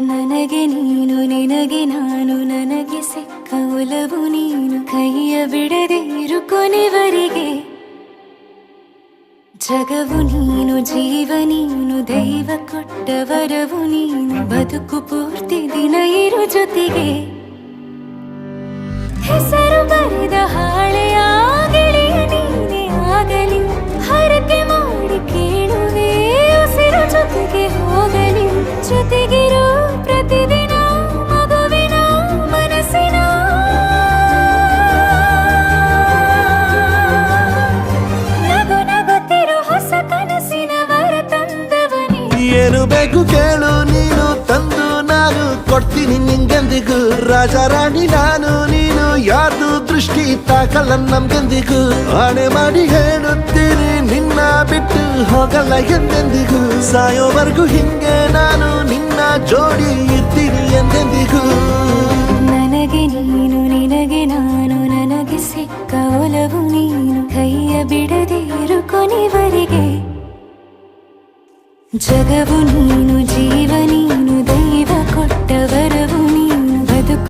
ನನಗೆ ನೀನು ನಿನಗೆ ನಾನು ನನಗೆ ಸಿಕ್ಕ ಒಲವು ನೀನು ಕೈಯ ಬಿಡದೆ ಇರು ಕೊನೆವರೆಗೆ ಜಗವು ನೀನು ಜೀವ ನೀನು ದೈವ ಕೊಟ್ಟ ವರವು ನೀನು ಬದುಕು ಪೂರ್ತಿ ದಿನ ಇರು ಜೊತೆಗೆ ಹೆಸರು ಬರೆದ ಹಾಳೆಯ ಗೆಳೆಯ ನೀನೇ ಆಗಲಿ ಹರಕೆ ಮಾಡಿ ಕೇಳುವೆ ಉಸಿರು ಜೊತೆಗೆ ಹೋಗಲಿ ಜೊತೆಗಿರೋ ಪ್ರತಿದಿನ ಮಗುವಿನ ಮನಸ್ಸಿನ ನಗು ನಗುತ್ತಿರೋ ಹೊಸ ಕನಸಿನ ವರ ತಂದವನೇ ಏನು ಬೇಕು ಕೇಳು ನೀನು ತಂದು ನಾನು ಕೊಡ್ತೀನಿ ನಿಂಗೆಂದಿಗೂ ರಾಜ ರಾಣಿ ನಾನು ನೀನು ಯಾರ್ದು ದೃಷ್ಟಿ ತಾಕಲ್ಲ ನಮ್ಗೆಂದಿಗೂ ಆಣೆ ಮಾಡಿ ಹೇಳುತ್ತೀನಿ ನಿನ್ನ ಬಿಟ್ಟು ಹೋಗಲ್ಲ ಎಂದೆಂದಿಗೂ ಸಾಯೋವರೆಗೂ ಹಿಂಗೆ ನಾನು ನಿನ್ನ ಜೋಡಿ ಇರ್ತೀನಿ ಎಂದೆಂದಿಗೂ ನನಗೆ ನೀನು ನಿನಗೆ ನಾನು ನನಗೆ ಸಿಕ್ಕ ಒಲವು ನೀನು ಕೈಯ ಬಿಡದೆ ಇರು ಕೊನೆವರೆಗೆ ಜಗವು ನೀನು ಜೀವ ನೀನು ದೈವ ಕೊಟ್ಟವರು